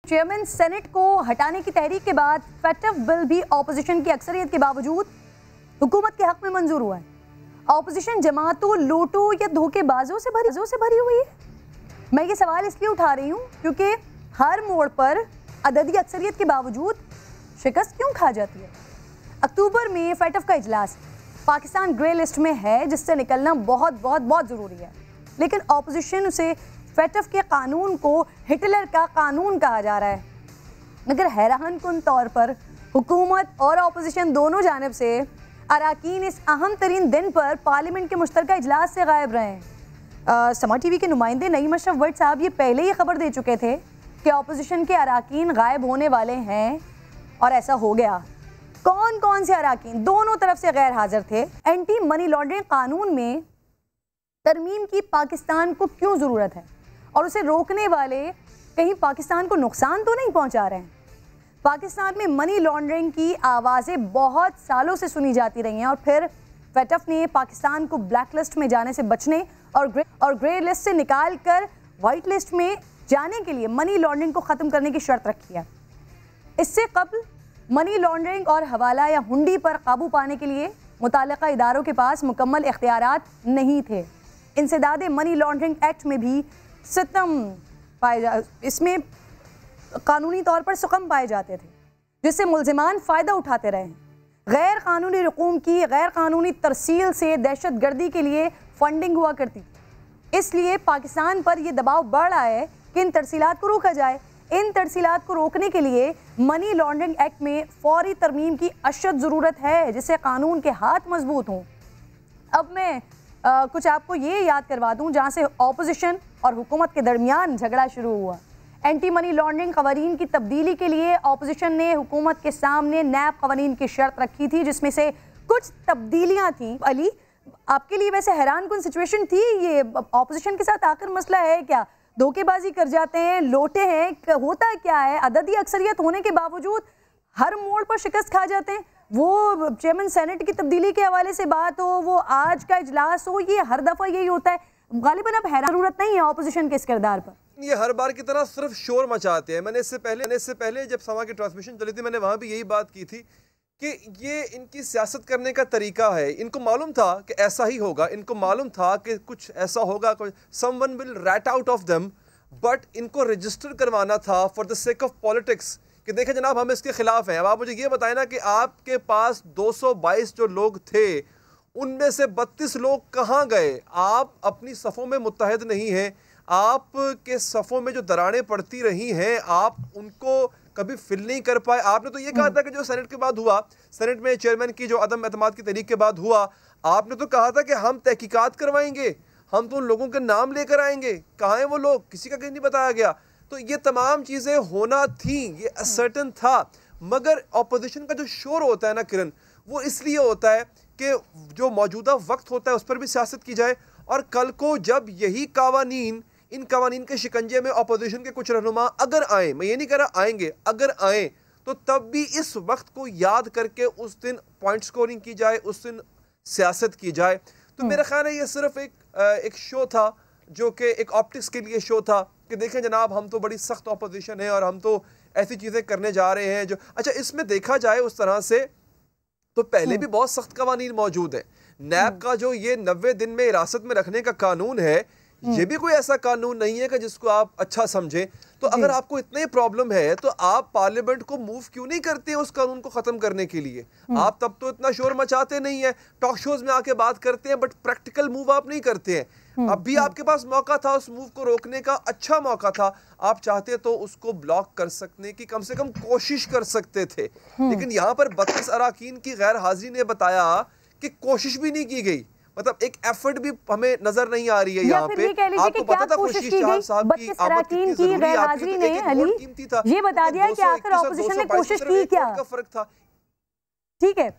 Chairman senate को हटाने की तहरीक के बाद फेटफ बिल भी ऑपोजिशन की अक्सरियत के बावजूद हुकूमत के हक में मंजूर हुआ है। ऑपोजिशन जमातों, लूटों या धोखेबाजों से भरी हुई है। मैं ये सवाल इसलिए उठा रही हूँ क्योंकि हर मोड़ पर अददी अक्सरियत के बावजूद शिकस्त क्यों खा जाती है। अक्टूबर में फेटफ का इजलास, पाकिस्तान ग्रे लिस्ट में है जिससे निकलना बहुत बहुत बहुत ज़रूरी है, लेकिन ऑपोजिशन उसे फेटफ के कानून को हिटलर का कानून कहा जा रहा है। मगर हैरान कुन तौर पर हुकूमत और ऑपोजिशन दोनों जानिब से अराकीन इस अहम तरीन दिन पर पार्लियामेंट के मुश्तरका इजलास से गायब रहे हैं। समा टीवी के नुमाइंदे नईम अशरफ भट्ट साहब ये पहले ही खबर दे चुके थे कि ऑपोजिशन के अराकीन गायब होने वाले हैं और ऐसा हो गया। कौन कौन से अराकीन दोनों तरफ से गैर हाजिर थे। एंटी मनी लॉन्ड्रिंग कानून में तरमीम की पाकिस्तान को क्यों ज़रूरत है और उसे रोकने वाले कहीं पाकिस्तान को नुकसान तो नहीं पहुंचा रहे हैं। पाकिस्तान में मनी लॉन्ड्रिंग की आवाज़ें बहुत सालों से सुनी जाती रही हैं और फिर फेटफ ने पाकिस्तान को ब्लैक लिस्ट में जाने से बचने और ग्रे लिस्ट से निकाल कर वाइट लिस्ट में जाने के लिए मनी लॉन्ड्रिंग को ख़त्म करने की शर्त रखी है। इससे कबल मनी लॉन्ड्रिंग और हवाला या हुंडी पर काबू पाने के लिए मुताल्लिका इदारों के पास मुकम्मल इख्तियारात नहीं थे। इंसदाद मनी लॉन्ड्रिंग एक्ट में भी इसमें कानूनी तौर पर सुकम पाए जाते थे, जिससे मुल्जिमान फ़ायदा उठाते रहे। गैर कानूनी रकूम की गैर कानूनी तरसील से दहशत गर्दी के लिए फंडिंग हुआ करती थी। इसलिए पाकिस्तान पर यह दबाव बढ़ रहा है कि इन तरसीलात को रोका जाए। इन तरसीलात को रोकने के लिए मनी लॉन्ड्रिंग एक्ट में फौरी तरमीम की अशद ज़रूरत है, जिससे कानून के हाथ मजबूत हों। अब मैं कुछ आपको ये याद करवा दूं जहां से ऑपोजिशन और हुकूमत के दरमियान झगड़ा शुरू हुआ। एंटी मनी लॉन्ड्रिंग कवानीन की तब्दीली के लिए ऑपोजिशन ने हुकूमत के सामने नैब कवानीन की शर्त रखी थी, जिसमें से कुछ तब्दीलियां थी। अली, आपके लिए वैसे हैरान कुन सिचुएशन थी ये? ऑपोजिशन के साथ आखिर मसला है क्या? धोखेबाजी कर जाते हैं, लोटे हैं, होता क्या है? अददी अक्सरियत होने के बावजूद हर मोड़ पर शिकस्त खा जाते हैं। वो चेयरमैन सेनेट की तब्दीली के हवाले से बात हो, वो आज का इजलास हो, ये हर दफ़ा यही होता है। गालिबन अब हैरान जरूरत नहीं है ऑपोजिशन के इस किरदार पर। ये हर बार की तरह सिर्फ शोर मचाते हैं। मैंने इससे पहले जब समा की ट्रांसमिशन चली थी, मैंने वहाँ भी यही बात की थी कि ये इनकी सियासत करने का तरीका है। इनको मालूम था कि ऐसा ही होगा, इनको मालूम था कि कुछ ऐसा होगा, someone will rat out of them, but इनको रजिस्टर करवाना था for the sake of politics कि देखें जनाब हम इसके खिलाफ हैं। अब आप मुझे ये बताएं ना कि आपके पास 222 जो लोग थे उनमें से 32 लोग कहाँ गए? आप अपनी सफ़ों में मुत्तहद नहीं हैं। आपके सफ़ों में जो दरारें पड़ती रही हैं आप उनको कभी फिल नहीं कर पाए। आपने तो ये कहा था कि जो सेनेट के बाद हुआ, सेनेट में चेयरमैन की जो अदम एतमाद की तहरीक के बाद हुआ, आपने तो कहा था कि हम तहकीकात करवाएंगे, हम तो उन लोगों के नाम लेकर आएंगे। कहाँ हैं वो लोग? किसी का कहीं नहीं बताया गया। तो ये तमाम चीज़ें होना थी, ये असर्टन था। मगर ऑपोजिशन का जो शोर होता है ना किरण, वो इसलिए होता है कि जो मौजूदा वक्त होता है उस पर भी सियासत की जाए, और कल को जब यही कावानीन, इन कावानीन के शिकंजे में ऑपोजिशन के कुछ रहनुमा अगर आए, मैं ये नहीं कह रहा आएंगे, अगर आए तो तब भी इस वक्त को याद करके उस दिन पॉइंट स्कोरिंग की जाए, उस दिन सियासत की जाए। तो मेरा ख्याल है ये सिर्फ एक शो था, जो कि एक ऑप्टिक्स के लिए शो था कि देखें जनाब हम तो बड़ी सख्त ऑपोजिशन है और हम तो ऐसी चीज़ें करने जा रहे हैं जो। अच्छा, इसमें देखा जाए उस तरह से तो पहले भी बहुत सख्त कवानीन मौजूद है। नैब का जो ये 90 दिन में हिरासत में रखने का कानून है, ये भी कोई ऐसा कानून नहीं है कि जिसको आप अच्छा समझें। तो अगर आपको इतनी प्रॉब्लम है तो आप पार्लियामेंट को मूव क्यों नहीं करते उस कानून को खत्म करने के लिए? आप तब तो इतना शोर मचाते नहीं है, टॉक शोज में आके बात करते हैं, बट प्रैक्टिकल मूव आप नहीं करते हैं। अब भी आपके पास मौका था उस मूव को रोकने का, अच्छा मौका था। आप चाहते तो उसको ब्लॉक कर सकने की कम से कम कोशिश कर सकते थे, लेकिन यहाँ पर 32 अराकीन की गैर हाजिरी ने बताया कि कोशिश भी नहीं की गई। मतलब एक एफर्ट भी हमें नजर नहीं आ रही है यहाँ पे। आपको पता था खुर्शीद शाह साहब की आमद कितनी जरूरी, आपकी तो एक वोट कीमती था, ये बता दिया कि आखिर ऑपोजिशन ने कोशिश की क्या? फर्क था। ठीक है।